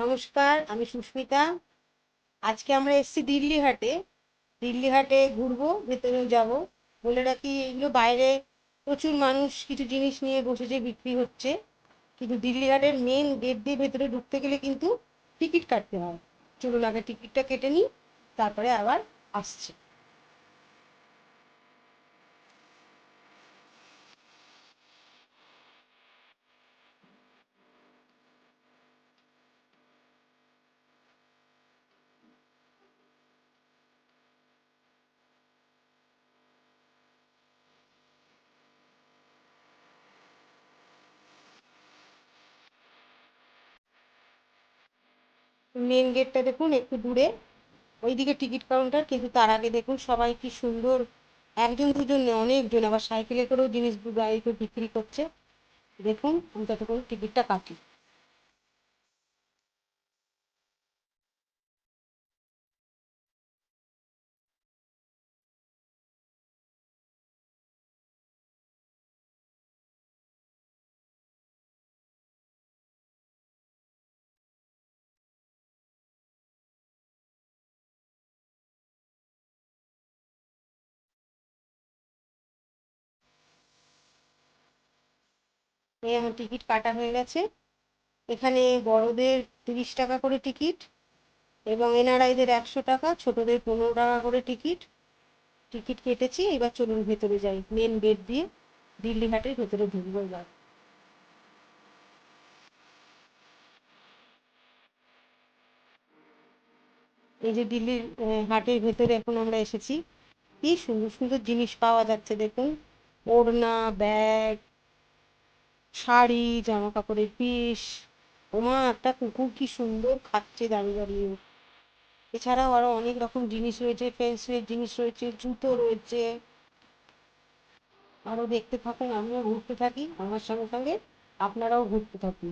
নমস্কার, আমি সুস্মিতা। আজকে আমরা এসেছি দিল্লি হাটে। দিল্লি হাটে ঘুরবো, ভেতরেও যাব। বলে রাখি, এগুলো বাইরে প্রচুর মানুষ কিছু জিনিস নিয়ে বসেছে, বিক্রি হচ্ছে। কিন্তু দিল্লি হাটের মেন গেট দিয়ে ভেতরে ঢুকতে গেলে কিন্তু টিকিট কাটতে হয়। চলুন আগে টিকিটটা কেটে নিই, তারপরে আবার আসছে। মেন গেটটা দেখুন একটু দূরে, ওইদিকে টিকিট কাউন্টার। কিন্তু তার আগে দেখুন সবাই কি সুন্দর, একজন দুজন নয়, অনেকজন আবার সাইকেলে করেও জিনিস গাড়িতে বিক্রি করছে। দেখুন, আমি ততক্ষণ টিকিটটা কাটি। এই আমার টিকিট কাটা হয়ে গেছে। এখানে বড়দের 30 টাকা করে টিকিট, এবং এনআরআইদের 100 টাকা, ছোটদের 15 টাকা করে টিকিট। টিকিট কেটেছি, এবার চলুন ভেতরে যাই। মেন গেট দিয়ে দিল্লি হাটের ভেতরে ঢুকবো এবার। এই যে দিল্লির হাটের ভেতরে এখন আমরা এসেছি। কি সুন্দর সুন্দর জিনিস পাওয়া যাচ্ছে দেখুন। ওড়না, ব্যাগ, শাড়ি, জামা কাপড়ের পিস। ওমা, একটা কুকুর কি সুন্দর খাচ্ছে দাঁড়িয়ে দাঁড়িয়ে। এছাড়াও আরো অনেক রকম জিনিস রয়েছে, পেন্সিলের জিনিস রয়েছে, জুতো রয়েছে। আরো দেখতে থাকুন, আমিও ঘুরতে থাকি, আমার সঙ্গে সঙ্গে আপনারাও ঘুরতে থাকুন।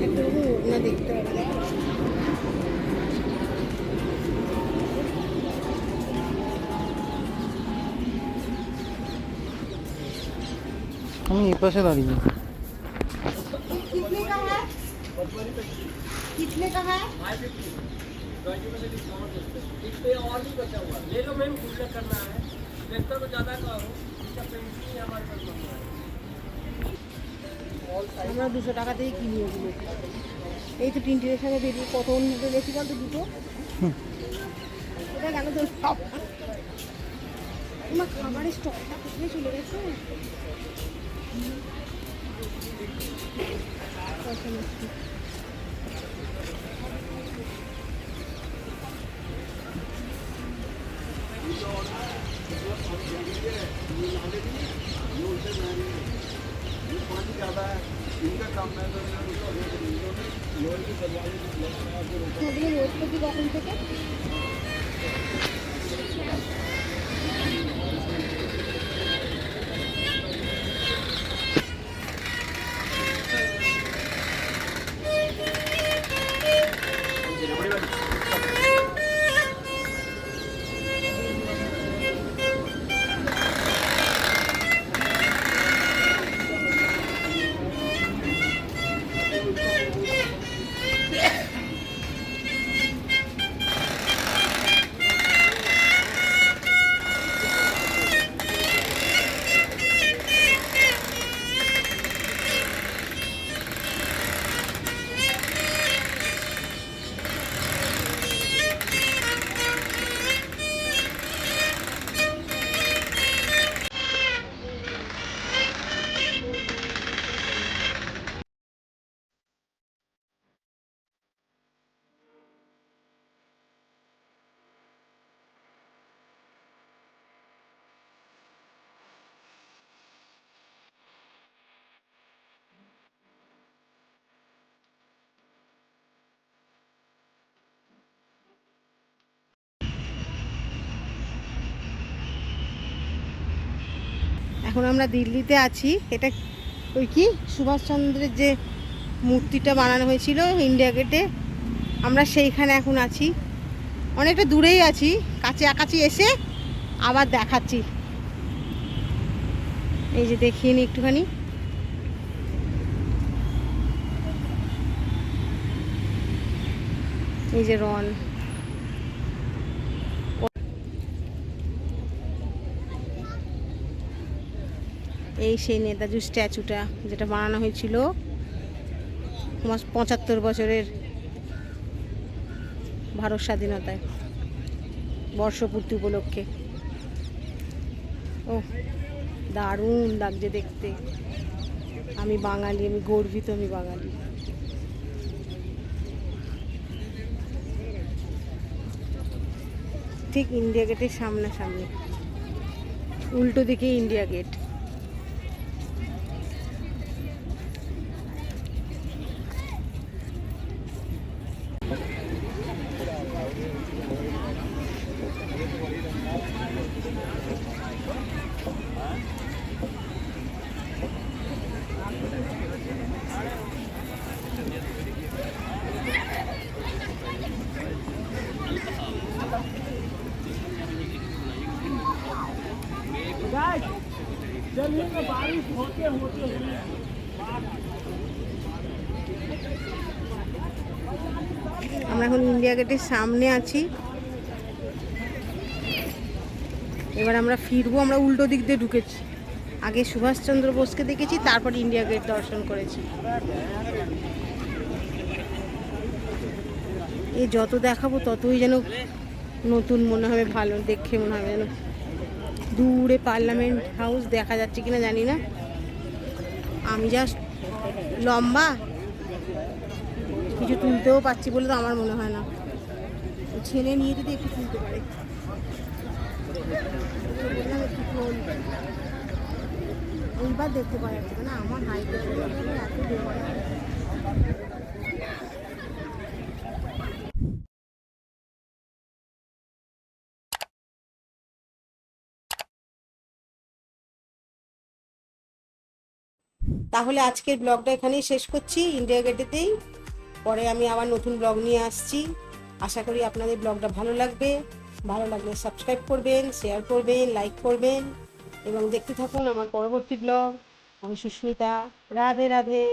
একটা ওড়না দেখতে হবে। আমি এই পাশে দাঁড়িয়ে। कितने का है? कितने का है? इस पे और भी बचा हुआ ले लो मैम, पूरा करना है देखता तो ज़्यादा का हो, इसका पेंसिल ही हमारे पास बनवा है। আমরা 200 টাকাতেই কিনি ওগুলো। এই তো তিনটের সঙ্গে বেরিয়ে কত অন্যটা বেশি বলতো দুটো। এটা কেন তো সব আমার খাবারের স্টকটা কোথায় চলে গেছে। ওগুলো রোজ প্রতি কখন থেকে? এখন আমরা দিল্লিতে আছি। এটা ওই কি সুভাষচন্দ্রের যে মূর্তিটা বানানো হয়েছিল ইন্ডিয়া গেটে, আমরা সেইখানে এখন আছি। অনেকটা দূরেই আছি, কাছাকাছি এসে আবার দেখাচ্ছি। এই যে দেখিয়ে নি একটুখানি। এই যে রন, এই সেই নেতাজির স্ট্যাচুটা যেটা বানানো হয়েছিল 75 বছরের ভারত স্বাধীনতায় বর্ষপূর্তি উপলক্ষে। ও দারুণ লাগছে দেখতে। আমি বাঙালি, আমি গর্বিত, আমি বাঙালি। ঠিক ইন্ডিয়া গেটের সামনাসামনি, উল্টো দিকে ইন্ডিয়া গেট। जमीन में बारिश होते होते हुए আমরা এখন ইন্ডিয়া গেটের সামনে আছি। এবার আমরা ফিরবো। আমরা উল্টো দিক দিয়ে ঢুকেছি, আগে সুভাষচন্দ্র বোসকে দেখেছি, তারপর ইন্ডিয়া গেট দর্শন করেছি। এই যত দেখাবো ততই যেন নতুন মনে হবে, ভালো দেখে মনে হবে যেন। দূরে পার্লামেন্ট হাউস দেখা যাচ্ছে কিনা জানি না, আমি জাস্ট লম্বা কিছু তুলতেও পারছি বলে তো আমার মনে হয় না। ছেলে নিয়ে যদি একটু তুলতে পারে। এইবার দেখতে পাওয়া যাচ্ছে না আমার হাইটে এত দূর। তাহলে আজকের ব্লগটা এখানেই শেষ করছি, ইন্ডিয়া গেটেতেই। পরে আমি আবার নতুন ব্লগ নিয়ে আসছি। আশা করি আপনাদের ব্লগটা ভালো লাগবে। ভালো লাগলে সাবস্ক্রাইব করবেন, শেয়ার করবেন, লাইক করবেন এবং দেখতে থাকুন আমার পরবর্তী ব্লগ। আমি সুস্মিতা। রাধে রাধে।